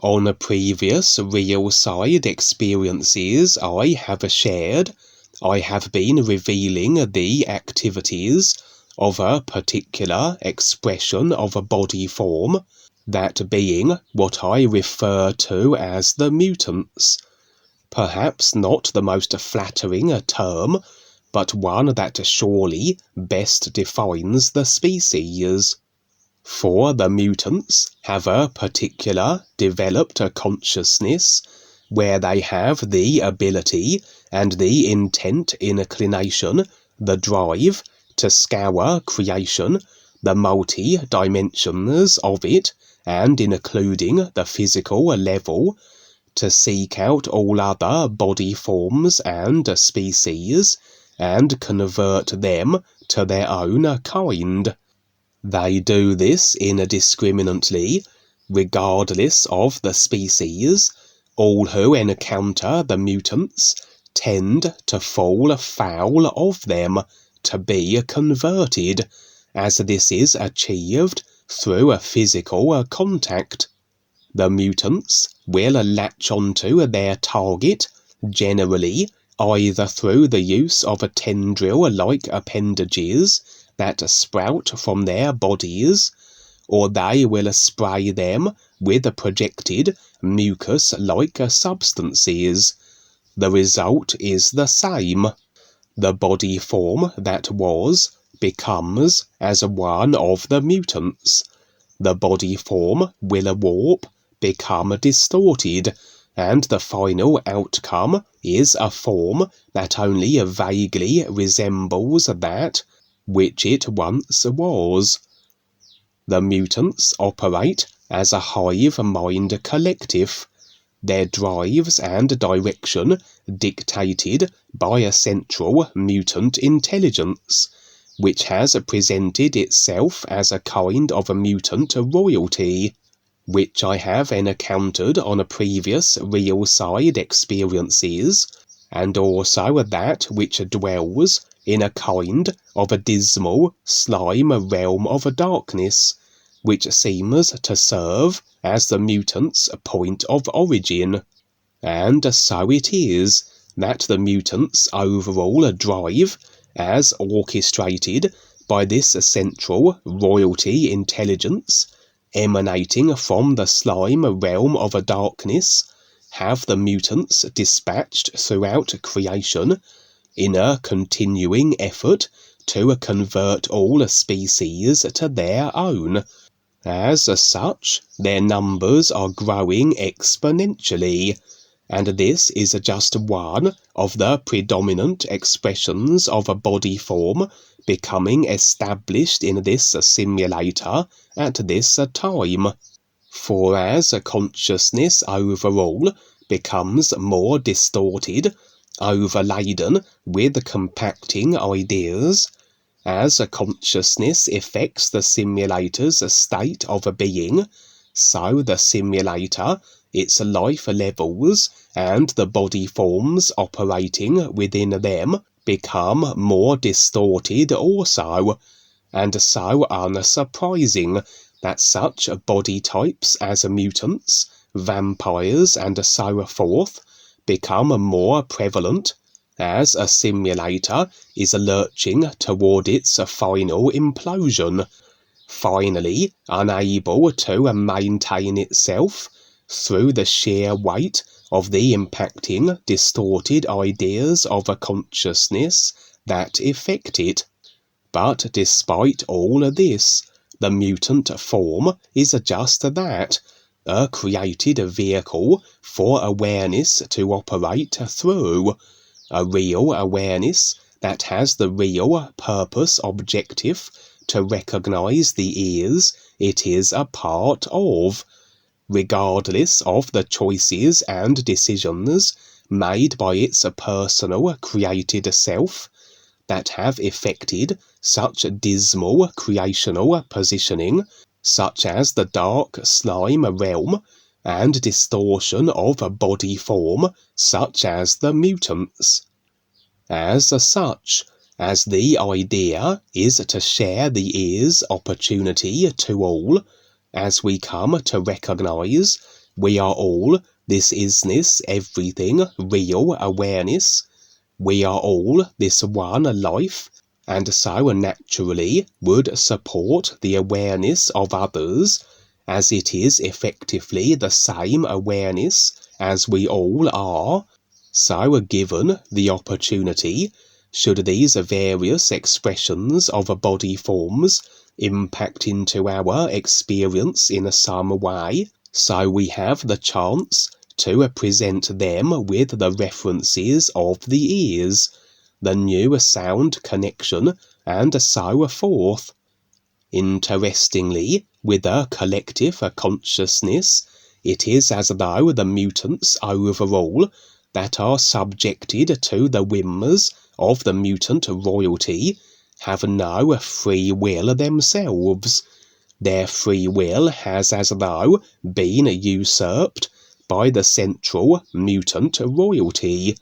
On previous real-side experiences I have shared, I have been revealing the activities of a particular expression of a body form, that being what I refer to as the mutants. Perhaps not the most flattering term, but one that surely best defines the species. For the mutants have a particular developed consciousness, where they have the ability and the intent, inclination, the drive to scour creation, the multi-dimensions of it, and including the physical level, to seek out all other body forms and species, and convert them to their own kind. They do this indiscriminately, regardless of the species. All who encounter the mutants tend to fall foul of them, to be converted, as this is achieved through a physical contact. The mutants will latch onto their target, generally either through the use of tendril-like appendages that sprout from their bodies, or they will spray them with projected mucus-like substances. The result is the same. The body form that was becomes as one of the mutants. The body form will warp, become distorted, and the final outcome is a form that only vaguely resembles that which it once was. The mutants operate as a hive mind collective, their drives and direction dictated by a central mutant intelligence, which has presented itself as a kind of a mutant royalty, which I have encountered on previous real-side experiences, and also that which dwells in a kind of a dismal slime realm of darkness, which seems to serve as the mutants' point of origin. And so it is that the mutants' overall drive, as orchestrated by this central royalty intelligence, emanating from the slime realm of darkness, have the mutants dispatched throughout creation in a continuing effort to convert all species to their own. As such, their numbers are growing exponentially, and this is just one of the predominant expressions of a body form becoming established in this simulator at this time. For as consciousness overall becomes more distorted, overladen with compacting ideas, as consciousness affects the simulator's state of being, so the simulator, its life levels, and the body forms operating within them become more distorted also, and so unsurprising that such body types as mutants, vampires, and so forth become more prevalent, as a simulator is lurching toward its final implosion, finally unable to maintain itself through the sheer weight of the impacting, distorted ideas of a consciousness that affect it. But despite all this, the mutant form is just that, a created vehicle for awareness to operate through, a real awareness that has the real purpose objective to recognize the ears it is a part of, regardless of the choices and decisions made by its personal created self that have effected such dismal creational positioning, such as the dark slime realm, and distortion of body form, such as the mutants. As such, as the idea is to share the ear's opportunity to all, as we come to recognize, We are all this isness, everything, real awareness. We are all this one life, and so naturally would support the awareness of others, as it is effectively the same awareness as we all are. So, given the opportunity, should these various expressions of body forms impact into our experience in some way, so we have the chance to present them with the references of the ears, the new sound connection, and so forth. Interestingly, with a collective consciousness, it is as though the mutants overall that are subjected to the whims of the mutant royalty have no free will themselves. Their free will has as though been usurped by the central mutant royalty,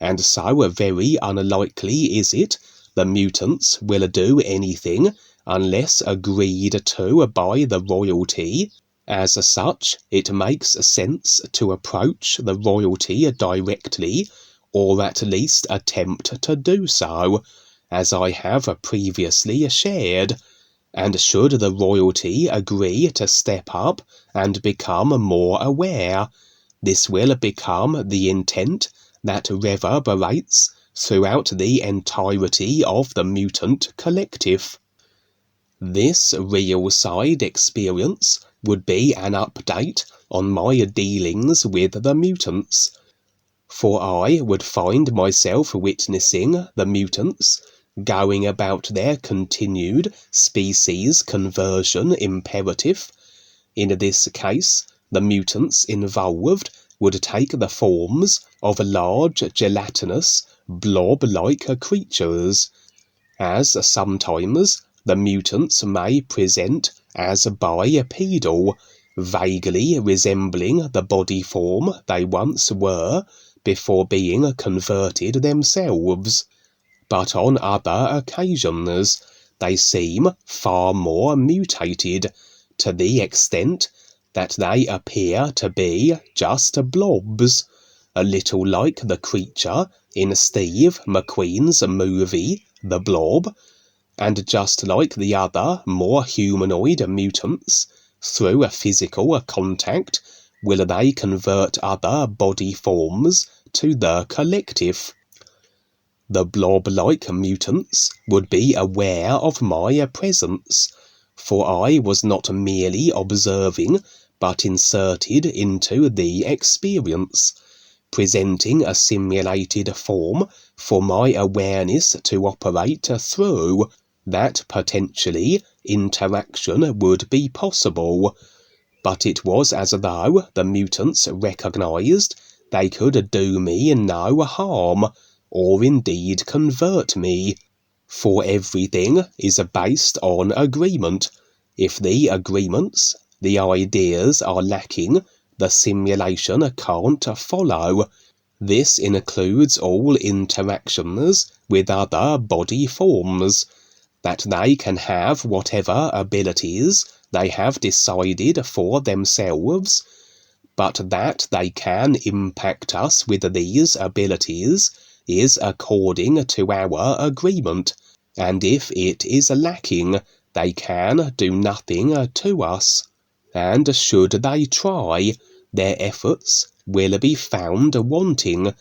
and so very unlikely is it the mutants will do anything unless agreed to by the royalty. As such, it makes sense to approach the royalty directly, or at least attempt to do so, as I have previously shared. And should the royalty agree to step up and become more aware, this will become the intent that reverberates throughout the entirety of the mutant collective. This real side experience would be an update on my dealings with the mutants, for I would find myself witnessing the mutants going about their continued species conversion imperative. In this case, the mutants involved would take the forms of large gelatinous blob-like creatures, as sometimes the mutants may present as bipedal, vaguely resembling the body form they once were before being converted themselves. But on other occasions, they seem far more mutated, to the extent that they appear to be just blobs, a little like the creature in Steve McQueen's movie The Blob, and just like the other more humanoid mutants, through a physical contact will they convert other body forms to the collective. The blob-like mutants would be aware of my presence, for I was not merely observing but inserted into the experience, presenting a simulated form for my awareness to operate through, that potentially interaction would be possible. But it was as though the mutants recognized they could do me no harm, or indeed convert me, for everything is based on agreement. If the agreements, the ideas are lacking, the simulation can't follow. This includes all interactions with other body forms, that they can have whatever abilities they have decided for themselves, but that they can impact us with these abilities is according to our agreement, and if it is lacking, they can do nothing to us, and should they try, their efforts will be found wanting,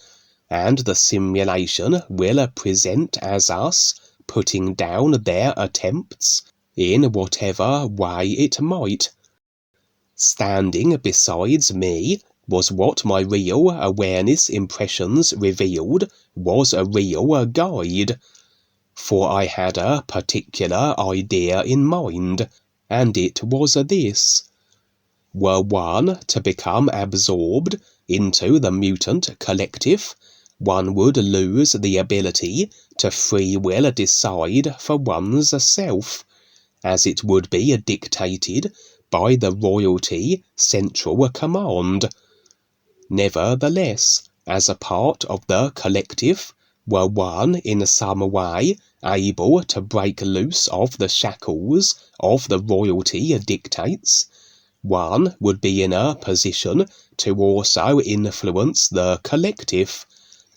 and the simulation will present as us putting down their attempts in whatever way it might. Standing besides me was what my real awareness impressions revealed was a real guide, for I had a particular idea in mind, and it was this. Were one to become absorbed into the mutant collective, one would lose the ability to free will decide for one's self, as it would be dictated by the royalty central command. Nevertheless, as a part of the collective, were one in some way able to break loose of the shackles of the royalty dictates, one would be in a position to also influence the collective,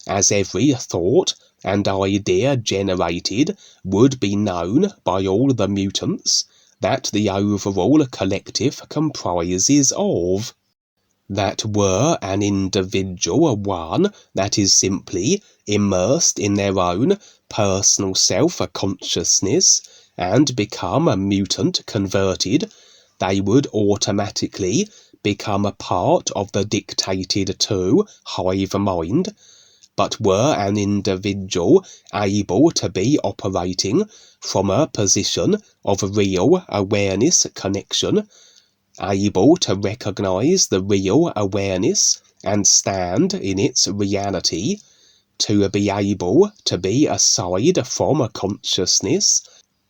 as every thought and idea generated would be known by all the mutants that the overall collective comprises of. That were an individual one that is simply immersed in their own personal self-consciousness and become a mutant converted, they would automatically become a part of the dictated to hive mind. But were an individual able to be operating from a position of real awareness connection, able to recognize the real awareness and stand in its reality, to be able to be aside from a consciousness,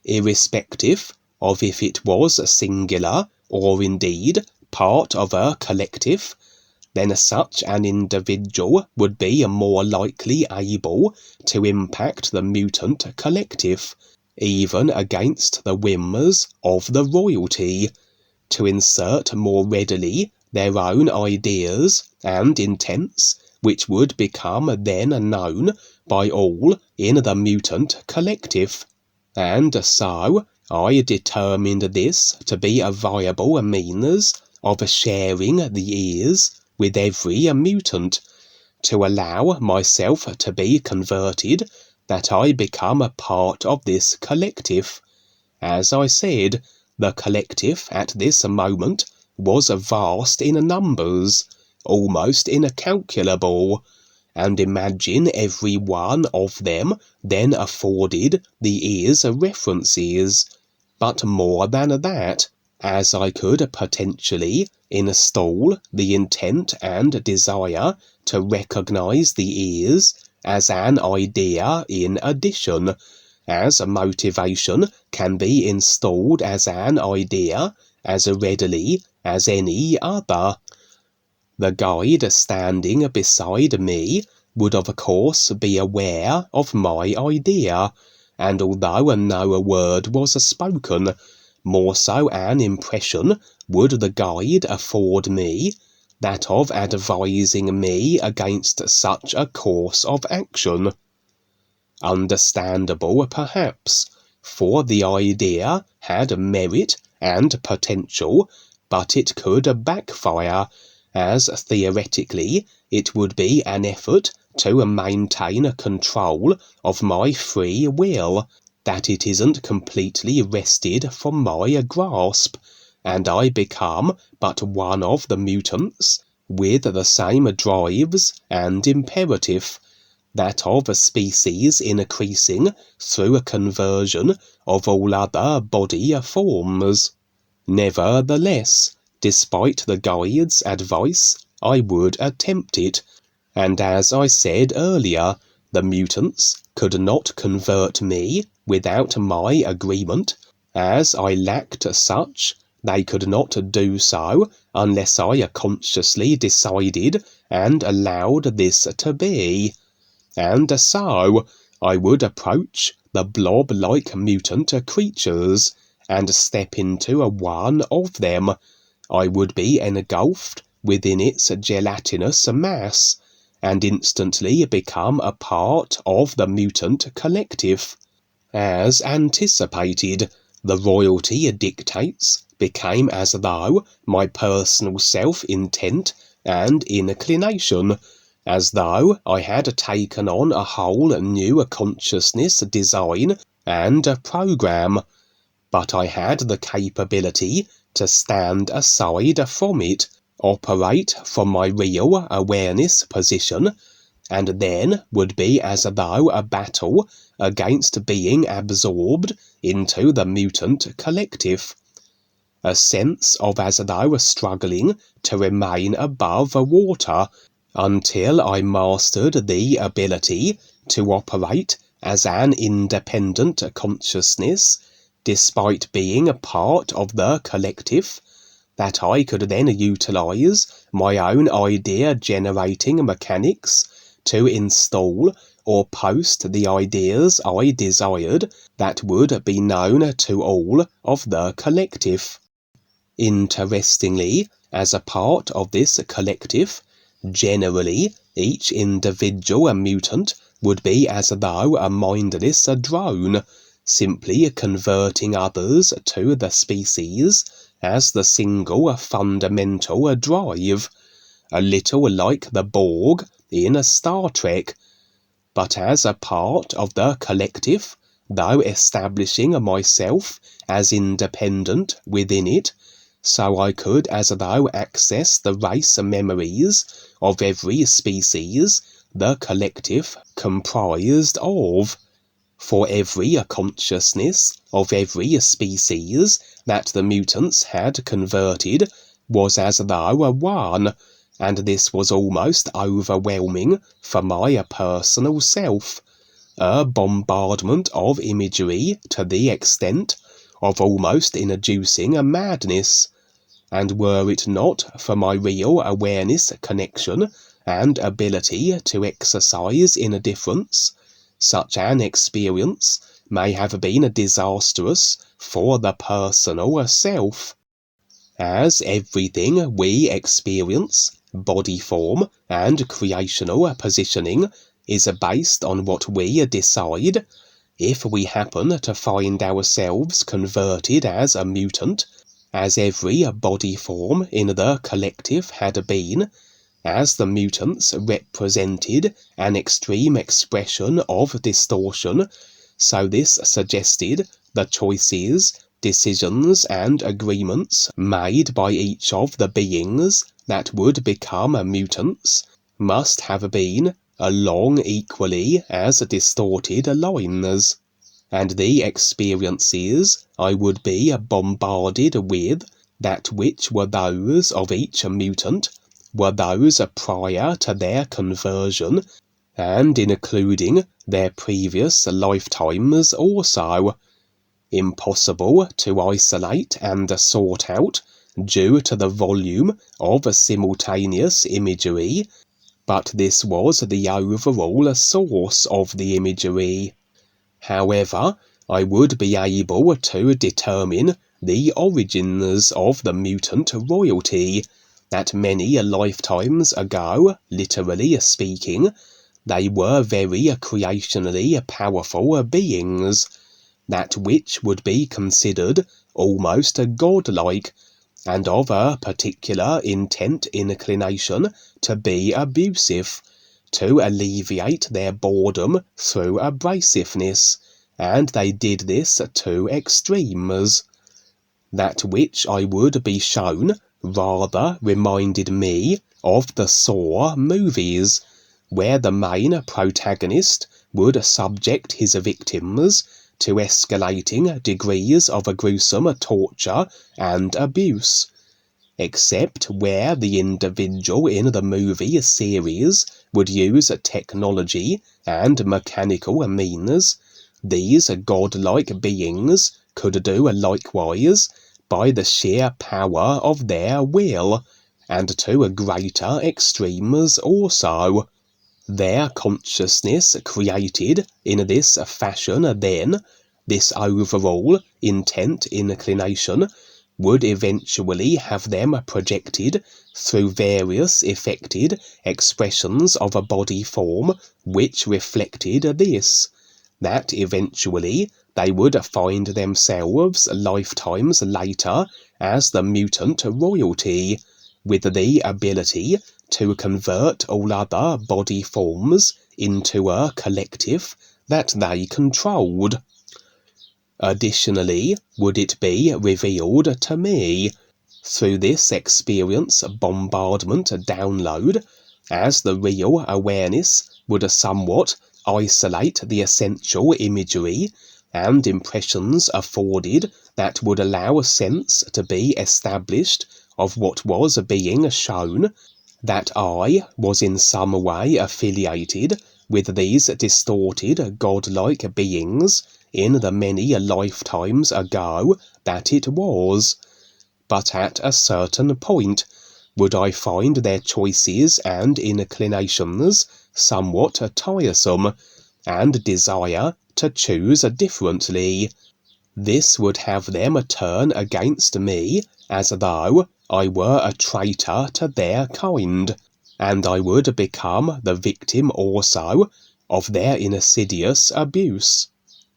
irrespective of if it was singular or indeed part of a collective, then such an individual would be more likely able to impact the mutant collective, even against the whims of the royalty, to insert more readily their own ideas and intents, which would become then known by all in the mutant collective. And so I determined this to be a viable means of sharing the ears with every mutant, to allow myself to be converted, that I become a part of this collective. As I said, the collective at this moment was vast in numbers, almost incalculable, and imagine every one of them then afforded the ears references, but more than that, as I could potentially install the intent and desire to recognize the ears as an idea in addition, as a motivation can be installed as an idea as readily as any other. The guide standing beside me would of course be aware of my idea, and although no word was spoken, more so an impression would the guide afford me, that of advising me against such a course of action. Understandable perhaps, for the idea had merit and potential, but it could backfire, as theoretically it would be an effort to maintain control of my free will, that it isn't completely wrested from my grasp, and I become but one of the mutants, with the same drives and imperative, that of a species increasing through a conversion of all other body forms. Nevertheless, despite the guide's advice, I would attempt it, and as I said earlier, the mutants could not convert me without my agreement, as I lacked such. They could not do so unless I consciously decided and allowed this to be. And so I would approach the blob-like mutant creatures and step into one of them. I would be engulfed within its gelatinous mass, and instantly become a part of the mutant collective. As anticipated, the royalty dictates became as though my personal self-intent and inclination, as though I had taken on a whole new consciousness design and program, but I had the capability to stand aside from it, operate from my real awareness position, and then would be as though a battle against being absorbed into the mutant collective. A sense of as though struggling to remain above water until I mastered the ability to operate as an independent consciousness, despite being a part of the collective, that I could then utilize my own idea-generating mechanics to install or post the ideas I desired that would be known to all of the collective. Interestingly, as a part of this collective, generally each individual mutant would be as though a mindless drone, simply converting others to the species as the single fundamental drive, a little like the Borg in Star Trek. But as a part of the collective, though establishing myself as independent within it, so I could as though access the race memories of every species the collective comprised of. For every consciousness of every species that the mutants had converted was as though one, and this was almost overwhelming for my personal self, a bombardment of imagery to the extent of almost inducing a madness, and were it not for my real awareness, connection, and ability to exercise indifference, such an experience may have been disastrous for the personal self. As everything we experience, body form and creational positioning, is based on what we decide, if we happen to find ourselves converted as a mutant, as every body form in the collective had been, as the mutants represented an extreme expression of distortion, so this suggested the choices, decisions, and agreements made by each of the beings that would become mutants must have been along equally as distorted lines, and the experiences I would be bombarded with, that which were those of each mutant, were those prior to their conversion, and including their previous lifetimes also, impossible to isolate and sort out due to the volume of simultaneous imagery, but this was the overall source of the imagery. However, I would be able to determine the origins of the mutant royalty, that many lifetimes ago, literally speaking, they were very creationally powerful beings, that which would be considered almost godlike, and of a particular intent inclination to be abusive, to alleviate their boredom through abrasiveness, and they did this to extremes. That which I would be shown rather reminded me of the Saw movies, where the main protagonist would subject his victims to escalating degrees of gruesome torture and abuse, except where the individual in the movie series would use technology and mechanical means. These godlike beings could do likewise by the sheer power of their will, and to greater extremes also. Their consciousness created in this fashion then, this overall intent inclination, would eventually have them projected through various effected expressions of a body form which reflected this, that eventually they would find themselves lifetimes later as the mutant royalty, with the ability to convert all other body forms into a collective that they controlled. Additionally, would it be revealed to me, through this experience bombardment download, as the real awareness would somewhat isolate the essential imagery and impressions afforded that would allow sense to be established of what was being shown, that I was in some way affiliated with these distorted godlike beings in the many lifetimes ago that it was. But at a certain point would I find their choices and inclinations somewhat tiresome, and desire to choose differently. This would have them turn against me as though I were a traitor to their kind, and I would become the victim also of their insidious abuse.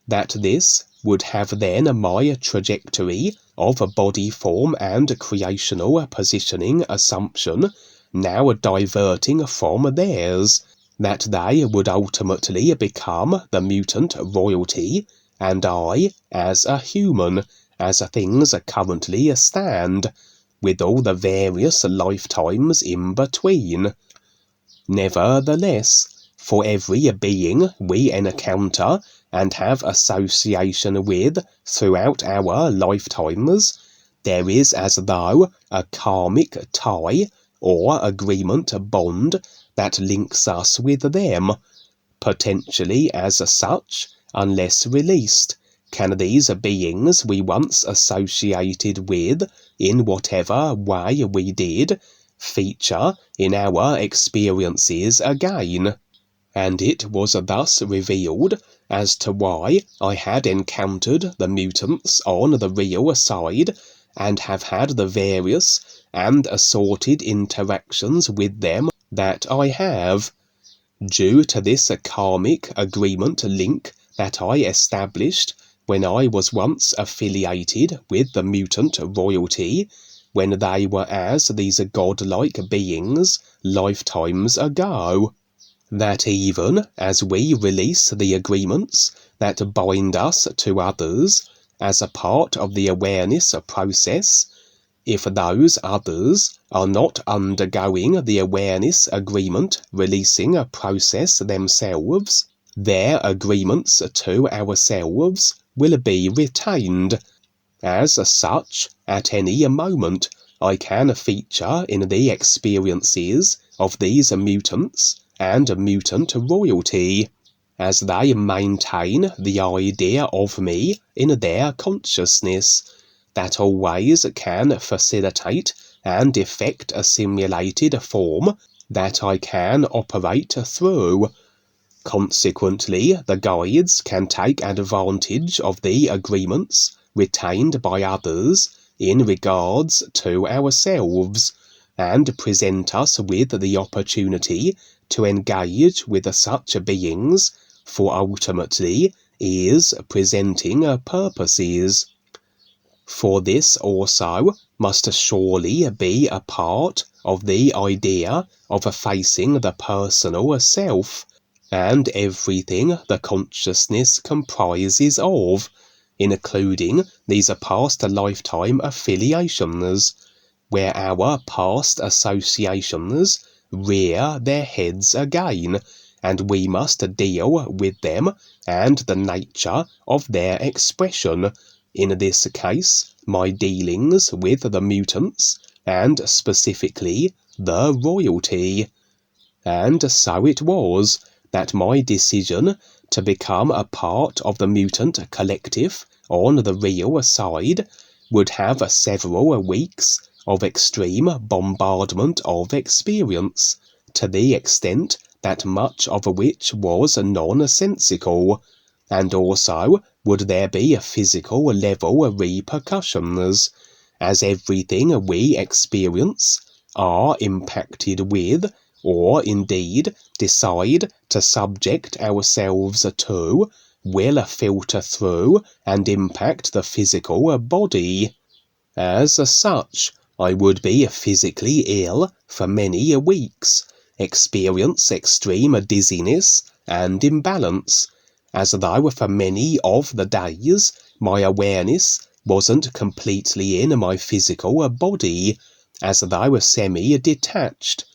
That this would have then my trajectory of body form and creational positioning assumption now diverting from theirs, that they would ultimately become the mutant royalty, and I, as a human, as things currently stand, with all the various lifetimes in between. Nevertheless, for every being we encounter and have association with throughout our lifetimes, there is as though a karmic tie or agreement bond that links us with them. Potentially as such, unless released, can these beings we once associated with, in whatever way we did, feature in our experiences again. And it was thus revealed as to why I had encountered the mutants on the real side, and have had the various and assorted interactions with them that I have, due to this karmic agreement link that I established when I was once affiliated with the mutant royalty, when they were as these godlike beings lifetimes ago. That even as we release the agreements that bind us to others as a part of the awareness process, if those others are not undergoing the awareness agreement releasing process themselves, their agreements to ourselves will be retained. As such, at any moment, I can feature in the experiences of these mutants and mutant royalty, as they maintain the idea of me in their consciousness, that always can facilitate and effect a simulated form that I can operate through. Consequently, the guides can take advantage of the agreements retained by others in regards to ourselves, and present us with the opportunity to engage with such beings for ultimately ears presenting purposes. For this also must surely be a part of the idea of facing the personal self, and everything the consciousness comprises of, including these past lifetime affiliations, where our past associations rear their heads again, and we must deal with them and the nature of their expression, in this case my dealings with the mutants, and specifically the royalty. And so it was that my decision to become a part of the mutant collective on the real side would have several weeks of extreme bombardment of experience, to the extent that much of which was nonsensical, and also would there be physical level repercussions, as everything we experience, are impacted with, or indeed decide to subject ourselves to, will filter through and impact the physical body. As such, I would be physically ill for many weeks, experience extreme dizziness and imbalance, as though for many of the days my awareness wasn't completely in my physical body, as though semi-detached.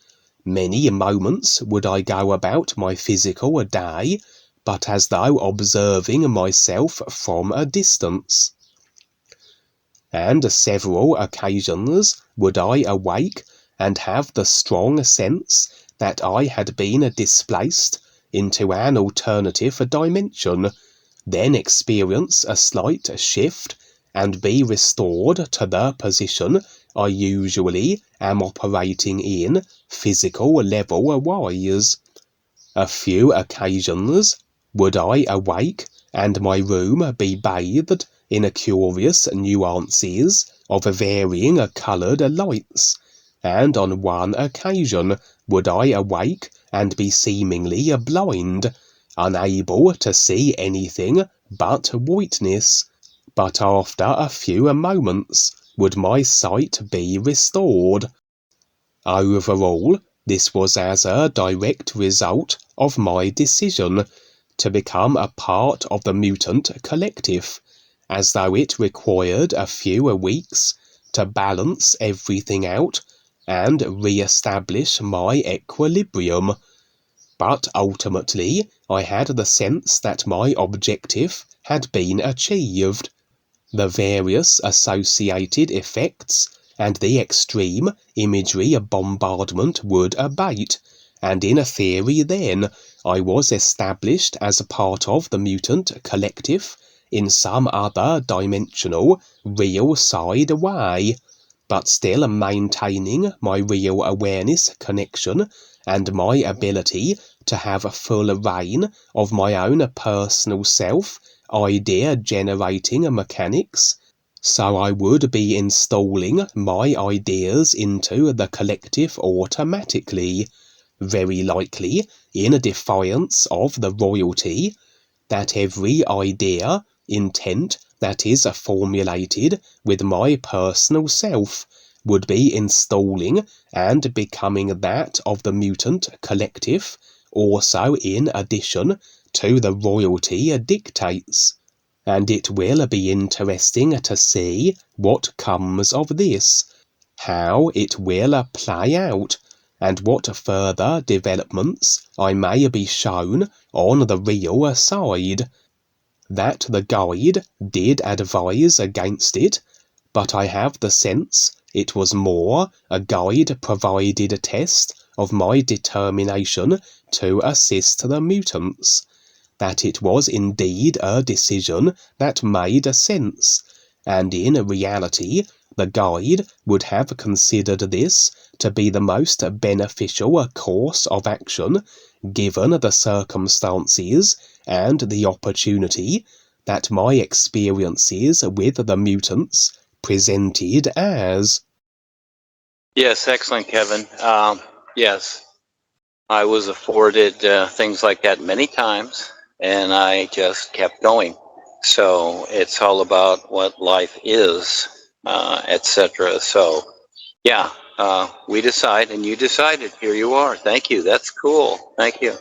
Many moments would I go about my physical day, but as though observing myself from a distance. And several occasions would I awake and have the strong sense that I had been displaced into an alternative dimension, then experience a slight shift and be restored to the position I usually am operating in, physical level wise. A few occasions would I awake and my room be bathed in curious nuances of varying coloured lights, and on one occasion would I awake and be seemingly blind, unable to see anything but whiteness, but after a few moments would my sight be restored. Overall, this was as a direct result of my decision to become a part of the mutant collective, as though it required a few weeks to balance everything out and re-establish my equilibrium. But ultimately, I had the sense that my objective had been achieved. The various associated effects and the extreme imagery bombardment would abate, and in theory then, I was established as a part of the mutant collective in some other dimensional, real side way, but still maintaining my real awareness connection and my ability to have full reign of my own personal self idea generating mechanics. So I would be installing my ideas into the collective automatically, very likely in defiance of the royalty, that every idea, intent that is formulated with my personal self would be installing and becoming that of the mutant collective, also in addition to the royalty dictates. And it will be interesting to see what comes of this, how it will play out, and what further developments I may be shown on the real side. That the guide did advise against it, but I have the sense it was more a guide-provided test of my determination to assist the mutants, that it was indeed a decision that made sense, and in reality the guide would have considered this to be the most beneficial course of action, given the circumstances and the opportunity that my experiences with the mutants presented as. Yes, excellent, Kevin. Yes, I was afforded things like that many times, and I just kept going. So it's all about what life is, etc. So, yeah, we decide, and you decided. Here you are. Thank you. That's cool. Thank you.